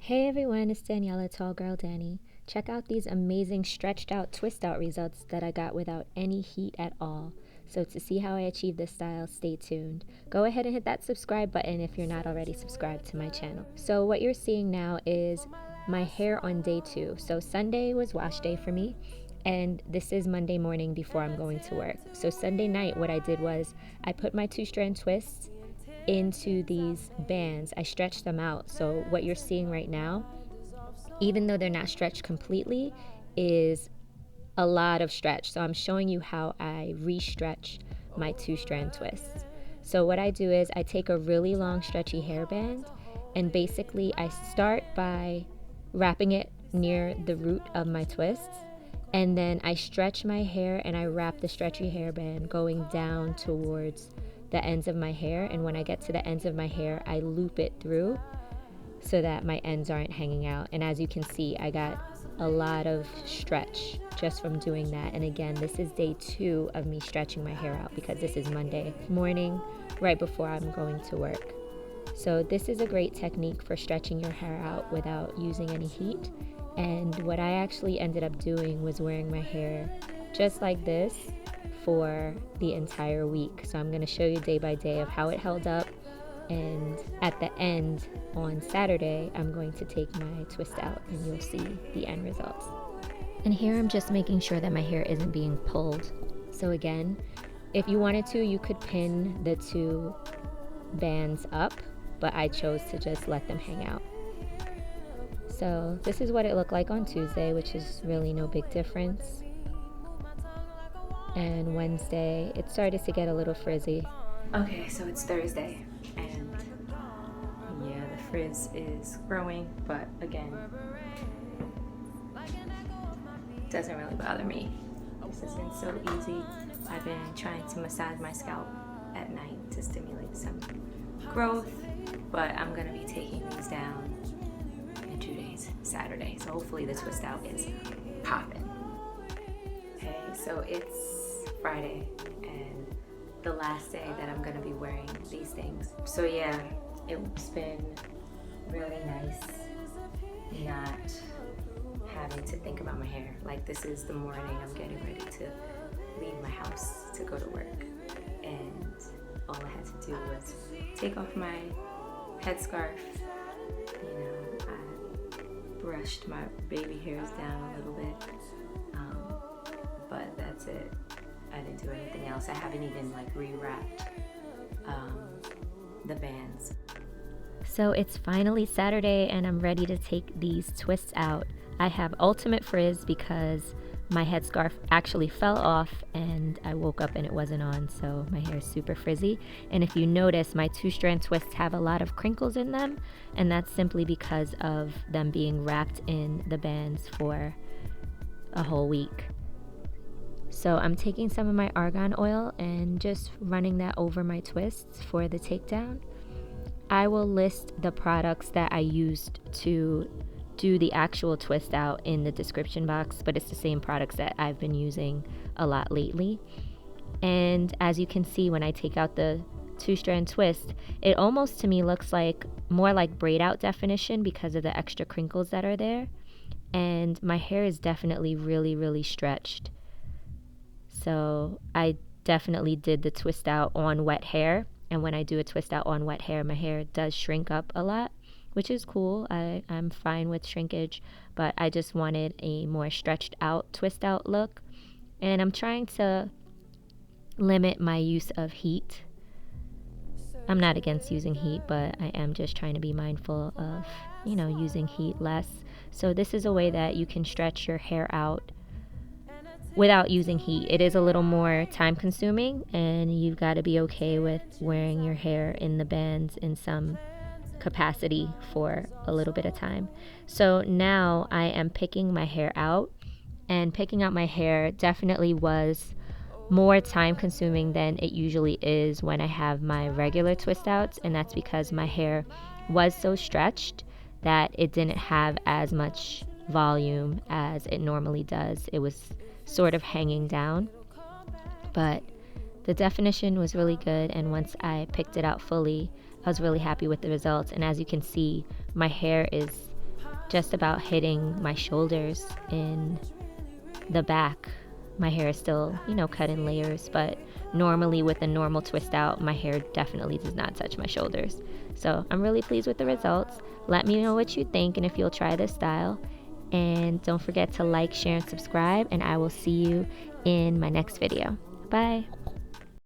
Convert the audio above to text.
Hey everyone, it's Daniela, TallGirlDani. Check out these amazing stretched out twist out results that I got without any heat at all. So to see how I achieve this style, stay tuned. Go ahead and hit that subscribe button if you're not already subscribed to my channel. So what you're seeing now is my hair on day 2. So Sunday was wash day for me, and this is Monday morning before I'm going to work. So Sunday night what I did was I put my 2-strand twists into these bands. I stretched them out. So what you're seeing right now, even though they're not stretched completely, is a lot of stretch. So I'm showing you how I re-stretch my 2-strand twists. So what I do is I take a really long stretchy hairband, and basically I start by wrapping it near the root of my twists, and then I stretch my hair and I wrap the stretchy hairband going down towards the ends of my hair. And when I get to the ends of my hair, I loop it through so that my ends aren't hanging out. And as you can see, I got a lot of stretch just from doing that. And again, this is day 2 of me stretching my hair out because this is Monday morning right before I'm going to work. So this is a great technique for stretching your hair out without using any heat. And what I actually ended up doing was wearing my hair just like this for the entire week. So I'm going to show you day by day of how it held up, and at the end on Saturday I'm going to take my twist out and you'll see the end results. And here I'm just making sure that my hair isn't being pulled. So again, if you wanted to, you could pin the 2 bands up, but I chose to just let them hang out. So this is what it looked like on Tuesday, which is really no big difference. And Wednesday, it started to get a little frizzy. Okay, so it's Thursday, and yeah, the frizz is growing, but again, it doesn't really bother me. This has been so easy. I've been trying to massage my scalp at night to stimulate some growth, but I'm gonna be taking these down in 2 days, Saturday. So hopefully the twist out is popping. Okay, so it's Friday and the last day that I'm gonna be wearing these things. So yeah, it's been really nice not having to think about my hair. Like, this is the morning I'm getting ready to leave my house to go to work, and all I had to do was take off my headscarf. You know, I brushed my baby hairs down a little bit, but that's it. I didn't do anything else. I haven't even like rewrapped the bands. So it's finally Saturday and I'm ready to take these twists out. I have ultimate frizz because my headscarf actually fell off and I woke up and it wasn't on, so my hair is super frizzy. And if you notice, my 2-strand twists have a lot of crinkles in them, and that's simply because of them being wrapped in the bands for a whole week. So I'm taking some of my argan oil and just running that over my twists for the takedown. I will list the products that I used to do the actual twist out in the description box, but it's the same products that I've been using a lot lately. And as you can see, when I take out the 2-strand twist, it almost to me looks like more like braid out definition because of the extra crinkles that are there. And my hair is definitely really stretched. So I definitely did the twist out on wet hair, and when I do a twist out on wet hair, my hair does shrink up a lot, which is cool. I'm fine with shrinkage, but I just wanted a more stretched out twist out look, and I'm trying to limit my use of heat. I'm not against using heat, but I am just trying to be mindful of, you know, using heat less. So this is a way that you can stretch your hair out without using heat. It is a little more time consuming, and you've got to be okay with wearing your hair in the bands in some capacity for a little bit of time. So now I am picking my hair out, and picking out my hair definitely was more time consuming than it usually is when I have my regular twist outs, and that's because my hair was so stretched that it didn't have as much volume as it normally does. It was sort of hanging down, but the definition was really good, and once I picked it out fully, I was really happy with the results. And as you can see, my hair is just about hitting my shoulders in the back. My hair is still, cut in layers, but normally with a normal twist out, my hair definitely does not touch my shoulders. So I'm really pleased with the results. Let me know what you think and if you'll try this style. And don't forget to like, share, and subscribe, and I will see you in my next video. Bye.